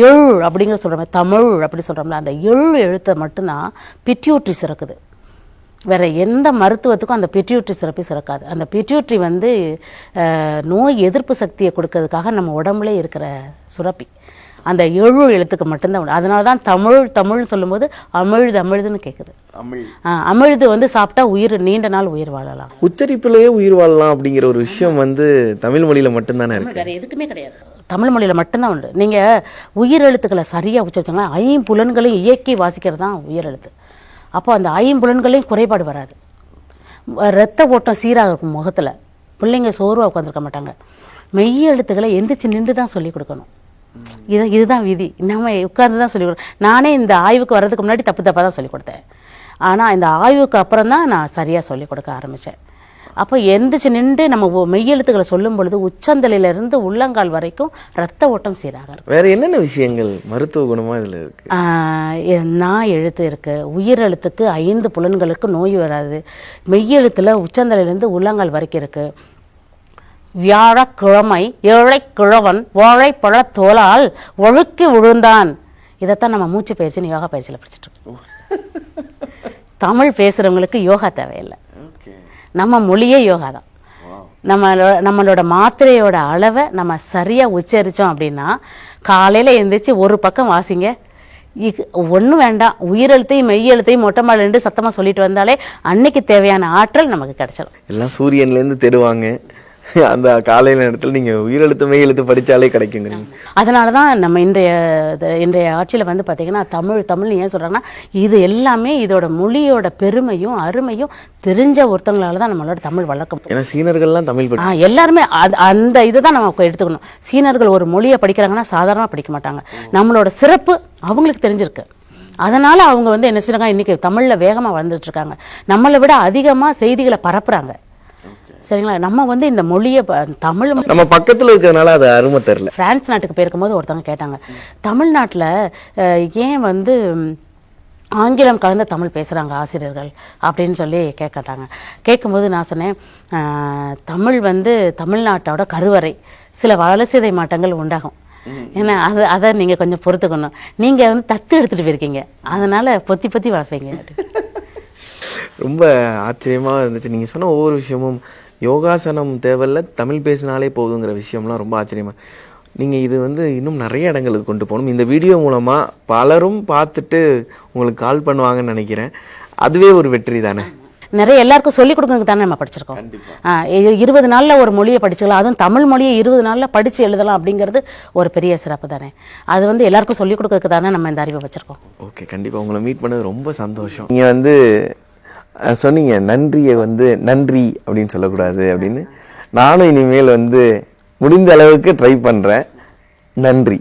எழு அப்படிங்கிற சொல்கிறோமே, தமிழ் அப்படி சொல்கிறோம்ல, அந்த எழு எழுத்தை மட்டும்தான் பிட்யூட்ரி சுரக்குது. வேறு எந்த மருத்துவத்துக்கும் அந்த பிட்யூட்ரி சுரப்பி சுரக்காது. அந்த பிட்யூட்ரி வந்து நோய் எதிர்ப்பு சக்தியை கொடுக்கறதுக்காக நம்ம உடம்புல இருக்கிற சுரப்பி. அந்த எழு எழுத்துக்கு மட்டும்தான் உண்டு. அதனால தான் தமிழ் தமிழ்னு சொல்லும்போது அமிழ்துன்னு கேட்குது. அமிழ்து வந்து சாப்பிட்டா நீண்ட நாள் உயிர் வாழலாம். உச்சரிப்பிலேயே உயிர் வாழலாம் அப்படிங்கிற ஒரு விஷயம் வந்து தமிழ் மொழியில் மட்டும்தானே இருக்கு, வேறு எதுக்குமே கிடையாது. தமிழ் மொழியில் மட்டும்தான் உண்டு. நீங்கள் உயிர் எழுத்துக்களை சரியாக உச்சரிச்சாங்கன்னா 5 புலன்களையும் இயக்கி வாசிக்கிறது தான் உயிர் எழுத்து. அப்போ அந்த 5 புலன்களையும் குறைபாடு வராது. ரத்த ஓட்டம் சீராக இருக்கும் முகத்தில். பிள்ளைங்க சோர்வாக உட்காந்துருக்க மாட்டாங்க. மெய் எழுத்துக்களை எந்திரிச்சு நின்று தான் சொல்லிக் கொடுக்கணும். இதுதான் விதி. நம்ம உட்கார்ந்து தான் சொல்லிக் கொடுக்கணும். நானே இந்த ஆய்வுக்கு வர்றதுக்கு முன்னாடி தப்பாக தான் சொல்லிக் கொடுத்தேன். ஆனால் இந்த ஆய்வுக்கு அப்புறம் தான் நான் சரியாக சொல்லிக் கொடுக்க ஆரம்பித்தேன். அப்போ எந்திரிச்சு நின்று நம்ம மெய்யெழுத்துக்களை சொல்லும் பொழுது உச்சந்தலையிலிருந்து உள்ளங்கால் வரைக்கும் ரத்த ஓட்டம் சீராக இருக்கும். வேறு என்னென்ன விஷயங்கள் மருத்துவ குணமாக இதில் இருக்குது? நான் எழுத்து இருக்குது. உயிர் எழுத்துக்கு 5 புலன்களுக்கு நோய் வராது. மெய்யெழுத்தில் உச்சந்தலையிலேருந்து உள்ளங்கால் வரைக்கும் இருக்குது. வியாழக்கிழமை ஏழை கிழவன் வாழைப்பழ தோலால் ஒழுக்கி விழுந்தான். இதைத்தான் நம்ம மூச்சு பயிற்சின்னு யோகா பயிற்சியில் படிச்சுட்டு இருக்கோம். தமிழ் பேசுகிறவங்களுக்கு யோகா தேவையில்லை. நம்ம மொழியே யோகா தான். நம்மளோட மாத்திரையோட அளவை நம்ம சரியாக உச்சரித்தோம் அப்படின்னா, காலையில் எழுந்திரிச்சு ஒரு பக்கம் வாசிங்க, ஒன்றும் வேண்டாம், உயிரெழுத்தையும் மெய்யெழுத்தையும் மொட்டை மாலை 2 சத்தமாக சொல்லிட்டு வந்தாலே அன்னைக்கு தேவையான ஆற்றல் நமக்கு கிடைச்சிடும். எல்லாம் சூரியன்லேருந்து தேடுவாங்க. அந்த காலையில் நேரத்தில் நீங்கள் உயிரெழுத்து மெய்யெழுத்து படித்தாலே கிடைக்குங்கிறீங்க. அதனால தான் நம்ம இன்றைய ஆட்சியில் வந்து பார்த்திங்கன்னா தமிழ்னு ஏன் சொல்கிறாங்கன்னா, இது எல்லாமே இதோட மொழியோட பெருமையும் அருமையும் தெரிஞ்ச ஒருத்தவங்களால தான் நம்மளோட தமிழ் வளர்க்க. ஏன்னா சீனர்கள்லாம் தமிழ் எல்லாருமே அந்த இதை தான் நம்ம எடுத்துக்கணும். சீனர்கள் ஒரு மொழியை படிக்கிறாங்கன்னா சாதாரணமாக படிக்க மாட்டாங்க. நம்மளோட சிறப்பு அவங்களுக்கு தெரிஞ்சிருக்கு. அதனால் அவங்க வந்து என்ன செய்கிறாங்க, இன்றைக்கி தமிழில் வேகமாக வந்துட்டுருக்காங்க. நம்மளை விட அதிகமாக செய்திகளை பரப்புகிறாங்க. சரிங்களா? நம்ம வந்து இந்த மொழியை தமிழ் நம்ம பக்கத்தில் இருக்கிறதுனால அது அருமை தெரியல. பிரான்ஸ் நாட்டுக்கு போயிருக்கும் போது ஒருத்தவங்க கேட்டாங்க, தமிழ்நாட்டில் ஏன் வந்து ஆங்கிலம் கலந்த தமிழ் பேசுகிறாங்க ஆசிரியர்கள் அப்படின்னு சொல்லி கேட்கட்டாங்க. கேட்கும்போது நான் சொன்னேன், தமிழ் வந்து தமிழ்நாட்டோட கருவறை. சில வளர்சிதை மாற்றங்கள் உண்டாகும். ஏன்னா அதை நீங்கள் கொஞ்சம் பொறுத்துக்கணும். நீங்கள் வந்து தத்து எடுத்துகிட்டு போயிருக்கீங்க, அதனால் பொத்தி வளர்ப்பீங்க. ரொம்ப ஆச்சரியமாக இருந்துச்சு. நீங்கள் சொன்ன ஒவ்வொரு விஷயமும் யோகாசனம் தேவையில்ல, தமிழ் பேசினாலே போதுங்கிற விஷயம்லாம் ரொம்ப ஆச்சரியமாக. நீங்கள் இது வந்து இன்னும் நிறைய இடங்களுக்கு கொண்டு போகணும். இந்த வீடியோ மூலமாக பலரும் பார்த்துட்டு உங்களுக்கு கால் பண்ணுவாங்கன்னு நினைக்கிறேன். அதுவே ஒரு வெற்றி தானே. நிறைய எல்லாருக்கும் சொல்லிக் கொடுக்கறதுக்கு தானே நம்ம படிச்சிருக்கோம். 20 நாளில் ஒரு மொழியை படிச்சுக்கலாம், அதுவும் தமிழ் மொழியை 20 நாளில் படித்து எழுதலாம் அப்படிங்கிறது ஒரு பெரிய சிறப்பு தானே. அது வந்து எல்லாருக்கும் சொல்லிக் கொடுக்கறதுக்கு தானே நம்ம இந்த அறிவை வச்சுருக்கோம். ஓகே, கண்டிப்பாக உங்களை மீட் பண்ணது ரொம்ப சந்தோஷம். நீங்கள் வந்து சொன்னீங்க நன்றியை வந்து நன்றி அப்படின்னு சொல்லக்கூடாது அப்படின்னு. நானும் இனிமேல் வந்து முடிந்த அளவுக்கு ட்ரை பண்ணுறேன். நன்றி.